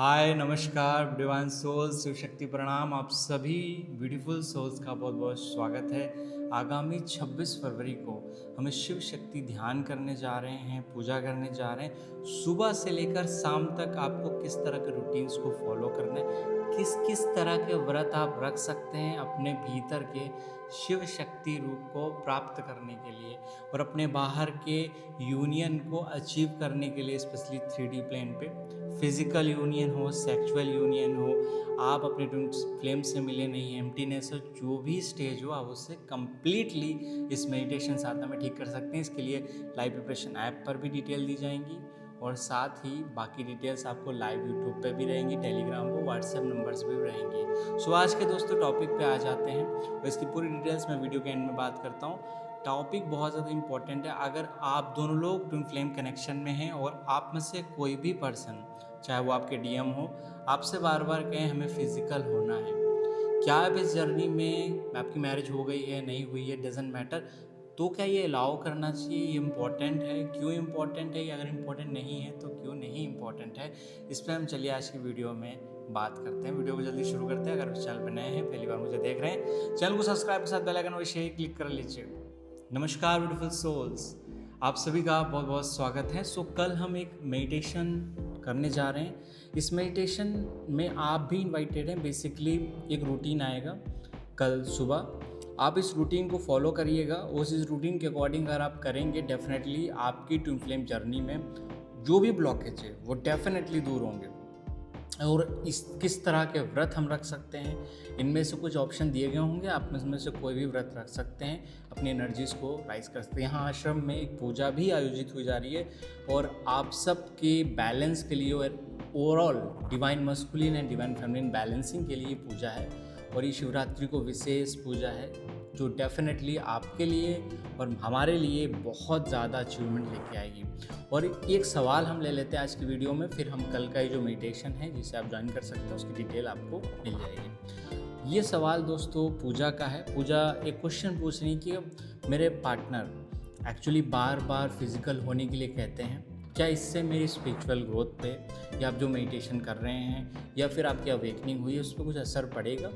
हाय नमस्कार divine souls Shiv Shakti प्रणाम। आप सभी ब्यूटीफुल सोल्स का बहुत बहुत स्वागत है। आगामी 26 फरवरी को हम शिव शक्ति ध्यान करने जा रहे हैं, पूजा करने जा रहे हैं। सुबह से लेकर शाम तक आपको किस तरह के रूटीन्स को फॉलो करना है, किस किस तरह के व्रत आप रख सकते हैं अपने भीतर के शिव शक्ति रूप को प्राप्त करने के लिए और अपने बाहर के यूनियन को अचीव करने के लिए, स्पेशली 3D प्लेन पे फिजिकल यूनियन हो, सेक्सुअल यूनियन हो, आप अपने ट्विन फ्लेम से मिले नहीं, एम्प्टीनेस हो, जो भी स्टेज हो आप उससे कंप्लीटली इस मेडिटेशन साधना में ठीक कर सकते हैं। इसके लिए लाइव प्रिपरेशन ऐप पर भी डिटेल दी जाएंगी और साथ ही बाकी डिटेल्स आपको लाइव यूट्यूब पे भी रहेंगी, टेलीग्राम पर, व्हाट्सएप नंबर्स भी रहेंगी। सो आज के दोस्तों टॉपिक पे आ जाते हैं और इसकी पूरी डिटेल्स मैं वीडियो के एंड में बात करता हूँ। टॉपिक बहुत ज़्यादा इंपॉर्टेंट है। अगर आप दोनों लोग ट्विन फ्लेम कनेक्शन में हैं और आप में से कोई भी पर्सन, चाहे वो आपके डीएम हो, आपसे बार बार कहें हमें फिजिकल होना है, क्या अब इस जर्नी में आपकी मैरिज हो गई है नहीं हुई है, डजेंट मैटर, तो क्या ये अलाउ करना चाहिए, ये इम्पॉर्टेंट है, क्यों इम्पॉर्टेंट है, अगर इम्पॉर्टेंट नहीं है तो क्यों नहीं इम्पॉर्टेंट है, इस पर हम चलिए आज की वीडियो में बात करते हैं। वीडियो को जल्दी शुरू करते हैं। अगर चैनल पर नए हैं, पहली बार मुझे देख रहे हैं, चैनल को सब्सक्राइब के साथ बेल आइकन अवश्य क्लिक कर लीजिए। नमस्कार ब्यूटीफुल सोल्स, आप सभी का बहुत बहुत स्वागत है। सो कल हम एक मेडिटेशन करने जा रहे हैं। इस मेडिटेशन में आप भी इनवाइटेड हैं। बेसिकली एक रूटीन आएगा कल सुबह, आप इस रूटीन को फॉलो करिएगा। उस इस रूटीन के अकॉर्डिंग अगर आप करेंगे, डेफिनेटली आपकी ट्विन फ्लेम जर्नी में जो भी ब्लॉकेज है वो डेफिनेटली दूर होंगे। और इस किस तरह के व्रत हम रख सकते हैं, इनमें से कुछ ऑप्शन दिए गए होंगे, आप में से कोई भी व्रत रख सकते हैं, अपनी एनर्जीज़ को राइज कर सकते हैं। यहाँ आश्रम में एक पूजा भी आयोजित हुई जा रही है और आप सब के बैलेंस के लिए और overall divine masculine and divine feminine balancing के लिए पूजा है। और ये शिवरात्रि को विशेष पूजा है जो डेफिनेटली आपके लिए और हमारे लिए बहुत ज़्यादा अचीवमेंट लेके आएगी। और एक सवाल हम ले लेते हैं आज की वीडियो में, फिर हम कल का ये जो मेडिटेशन है जिसे आप ज्वाइन कर सकते हैं उसकी डिटेल आपको मिल जाएगी। ये सवाल दोस्तों पूजा का है। पूजा एक क्वेश्चन पूछ रही कि मेरे पार्टनर एक्चुअली बार बार फिजिकल होने के लिए कहते हैं, क्या इससे मेरी स्पिरिचुअल ग्रोथ पे या आप जो मेडिटेशन कर रहे हैं या फिर आपकी अवेकनिंग हुई है उस पर कुछ असर पड़ेगा?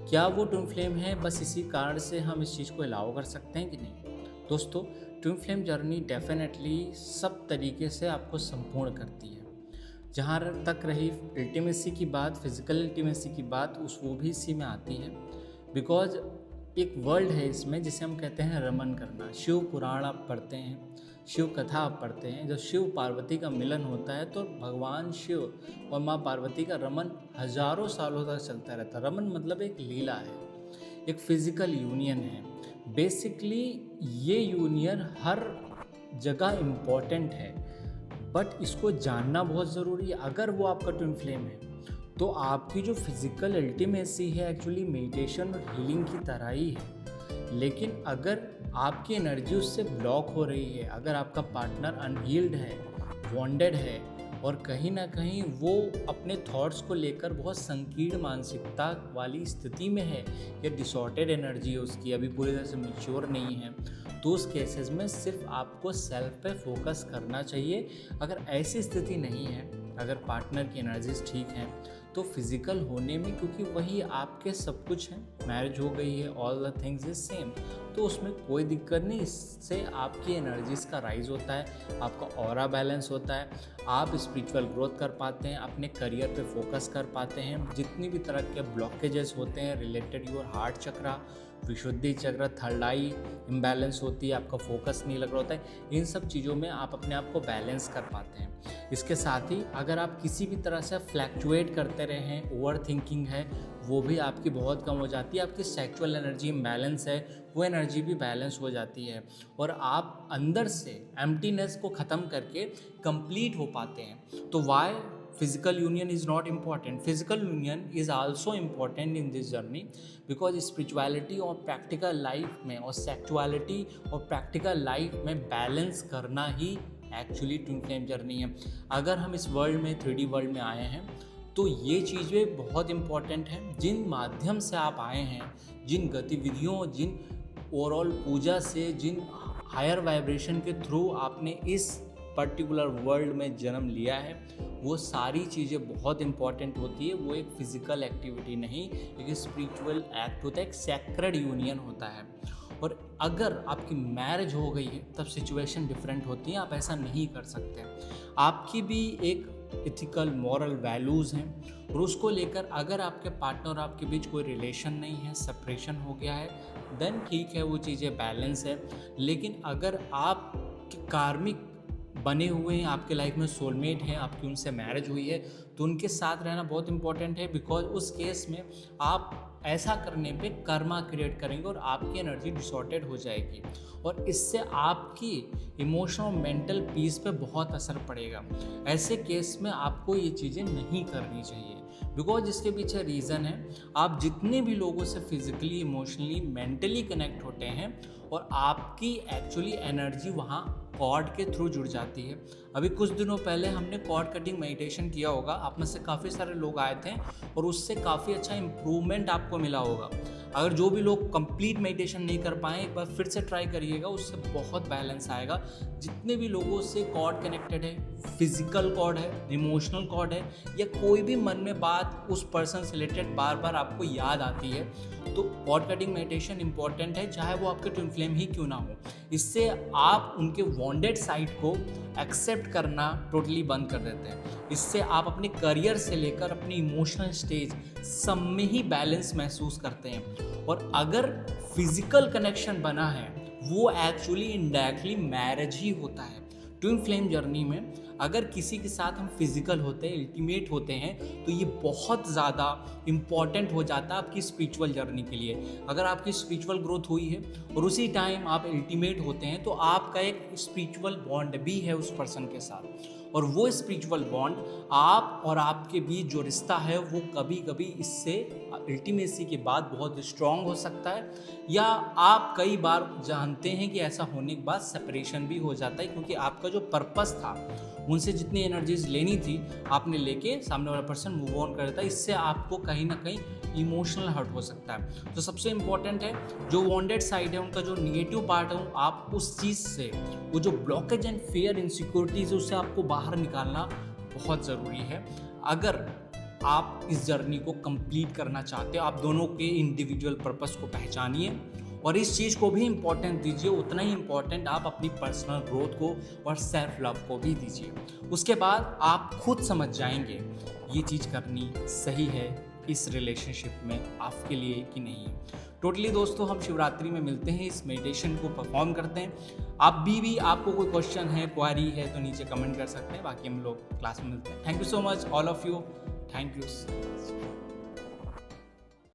क्या वो ट्विन फ्लेम है, बस इसी कारण से हम इस चीज़ को अलाउ कर सकते हैं कि नहीं? दोस्तों, ट्विन फ्लेम जर्नी डेफिनेटली सब तरीके से आपको संपूर्ण करती है। जहाँ तक रही अल्टीमेसी की बात, फिजिकल अल्टीमेसी की बात, वो भी इसी में आती है। बिकॉज एक वर्ल्ड है इसमें जिसे हम कहते हैं रमन करना। शिव पुराण आप पढ़ते हैं, शिव कथा आप पढ़ते हैं, जब शिव पार्वती का मिलन होता है तो भगवान शिव और माँ पार्वती का रमन हजारों सालों तक चलता रहता है। रमन मतलब एक लीला है, एक फिजिकल यूनियन है। बेसिकली ये यूनियन हर जगह इम्पॉर्टेंट है, बट इसको जानना बहुत ज़रूरी है। अगर वो आपका ट्विन फ्लेम है तो आपकी जो फिजिकल अल्टीमेसी है एक्चुअली मेडिटेशन और हीलिंग की तरह ही है। लेकिन अगर आपकी एनर्जी उससे ब्लॉक हो रही है, अगर आपका पार्टनर अनहील्ड है, वॉन्डेड है और कहीं ना कहीं वो अपने थॉट्स को लेकर बहुत संकीर्ण मानसिकता वाली स्थिति में है या डिसऑर्डेड एनर्जी है उसकी, अभी पूरी तरह से मैच्योर नहीं है, तो उस केसेस में सिर्फ आपको सेल्फ पे फोकस करना चाहिए। अगर ऐसी स्थिति नहीं है, अगर पार्टनर की एनर्जीज ठीक हैं, तो फिजिकल होने में, क्योंकि वही आपके सब कुछ है, मैरिज हो गई है, all the things is same, तो उसमें कोई दिक्कत नहीं। इससे आपकी एनर्जीज का राइज होता है, आपका ऑरा बैलेंस होता है, आप स्पिरिचुअल ग्रोथ कर पाते हैं, अपने करियर पे फोकस कर पाते हैं। जितनी भी तरह के ब्लॉकेजेस होते हैं रिलेटेड योर हार्ट चक्रा, विशुद्धि चक्र, थर्ड आई इम्बैलेंस होती है, आपका फोकस नहीं लग रहा होता है, इन सब चीज़ों में आप अपने आप को बैलेंस कर पाते हैं। इसके साथ ही अगर आप किसी भी तरह से फ्लैक्चुएट करते रहे, ओवर थिंकिंग है, वो भी आपकी बहुत कम हो जाती है। आपकी सेक्सुअल एनर्जी इम्बैलेंस है, वो एनर्जी भी बैलेंस हो जाती है और आप अंदर से एम्प्टीनेस को ख़त्म करके कंप्लीट हो पाते हैं। तो Y physical union is not important? Physical union is also important in this journey because spirituality और practical life में और sexuality और practical life में बैलेंस करना ही एक्चुअली ट्विन फ्लेम जर्नी है। अगर हम इस वर्ल्ड में 3D वर्ल्ड में आए हैं तो ये चीज़ें बहुत इम्पॉर्टेंट हैं। जिन माध्यम से आप आए हैं, जिन गतिविधियों, जिन ओवरऑल पूजा से, जिन हायर वाइब्रेशन के थ्रू आपने इस पर्टिकुलर वर्ल्ड में जन्म लिया है, वो सारी चीज़ें बहुत इंपॉर्टेंट होती है। वो एक फिजिकल एक्टिविटी नहीं, एक स्पिरिचुअल एक्ट होता है, एक सैक्रेड यूनियन होता है। और अगर आपकी मैरिज हो गई है तब सिचुएशन डिफरेंट होती है, आप ऐसा नहीं कर सकते। आपकी भी एक एथिकल मॉरल वैल्यूज़ हैं और उसको लेकर अगर आपके पार्टनर और आपके बीच कोई रिलेशन नहीं है, सेपरेशन हो गया है, देन ठीक है, वो चीज़ें बैलेंस है। लेकिन अगर आप कार्मिक बने हुए हैं, आपके लाइफ में सोलमेट है, आपकी उनसे मैरिज हुई है, तो उनके साथ रहना बहुत इंपॉर्टेंट है। बिकॉज उस केस में आप ऐसा करने पे कर्मा क्रिएट करेंगे और आपकी एनर्जी डिसऑर्डेड हो जाएगी और इससे आपकी इमोशनल मेंटल पीस पे बहुत असर पड़ेगा। ऐसे केस में आपको ये चीज़ें नहीं करनी चाहिए। बिकॉज इसके पीछे रीज़न है, आप जितने भी लोगों से फिजिकली, इमोशनली, मेंटली कनेक्ट होते हैं और आपकी एक्चुअली एनर्जी वहाँ कॉर्ड के थ्रू जुड़ जाती है। अभी कुछ दिनों पहले हमने कॉर्ड कटिंग मेडिटेशन किया होगा, आप में से काफ़ी सारे लोग आए थे और उससे काफ़ी अच्छा इम्प्रूवमेंट आपको मिला होगा। अगर जो भी लोग कंप्लीट मेडिटेशन नहीं कर पाए, एक बार फिर से ट्राई करिएगा, उससे बहुत बैलेंस आएगा। जितने भी लोगों से कॉर्ड कनेक्टेड है, फिजिकल कॉर्ड है, इमोशनल कॉर्ड है, या कोई भी मन में बात उस पर्सन से रिलेटेड बार बार आपको याद आती है, तो कॉर्ड कटिंग मेडिटेशन इंपॉर्टेंट है, चाहे वो आपके ट्विन फ्लेम ही क्यों ना हो। इससे आप उनके वॉन्डेड साइड को एक्सेप्ट करना टोटली बंद कर देते हैं। इससे आप अपने करियर से लेकर अपनी इमोशनल स्टेज सब में ही बैलेंस महसूस करते हैं। और अगर फिजिकल कनेक्शन बना है, वो एक्चुअली इनडायरेक्टली मैरिज ही होता है। ट्विन फ्लेम जर्नी में अगर किसी के साथ हम फिजिकल होते हैं, अल्टीमेट होते हैं, तो ये बहुत ज़्यादा इम्पॉर्टेंट हो जाता है आपकी स्पिरिचुअल जर्नी के लिए। अगर आपकी स्पिरिचुअल ग्रोथ हुई है और उसी टाइम आप अल्टीमेट होते हैं, तो आपका एक स्पिरिचुअल बॉन्ड भी है उस पर्सन के साथ। और वो स्पिरिचुअल बॉन्ड आप और आपके बीच जो रिश्ता है, वो कभी कभी इससे अल्टीमेसी के बाद बहुत स्ट्रॉन्ग हो सकता है, या आप कई बार जानते हैं कि ऐसा होने के बाद सेपरेशन भी हो जाता है, क्योंकि आपका जो पर्पस था, उनसे जितनी एनर्जीज लेनी थी आपने लेके सामने वाला पर्सन मूव ऑन कर देता है। इससे आपको कहीं ना कहीं इमोशनल हर्ट हो सकता है। तो सबसे इम्पॉर्टेंट है, जो वॉन्डेड साइड है, उनका जो निगेटिव पार्ट है, आप उस चीज़ से, वो जो ब्लॉकेज एंड फियर, इनसिक्योरिटीज, उससे आपको बाहर निकालना बहुत ज़रूरी है। अगर आप इस जर्नी को कंप्लीट करना चाहते हो, आप दोनों के इंडिविजुअल पर्पस को पहचानिए और इस चीज़ को भी इम्पोर्टेंट दीजिए, उतना ही इम्पोर्टेंट आप अपनी पर्सनल ग्रोथ को और सेल्फ लव को भी दीजिए। उसके बाद आप खुद समझ जाएंगे ये चीज़ करनी सही है इस रिलेशनशिप में आपके लिए कि नहीं। टोटली दोस्तों, हम शिवरात्रि में मिलते हैं, इस मेडिटेशन को परफॉर्म करते हैं। आप भी आपको कोई क्वेश्चन है, क्वारी है, तो नीचे कमेंट कर सकते हैं। बाकी हम लोग क्लास में मिलते हैं। Thank you so much all of you. Thank you.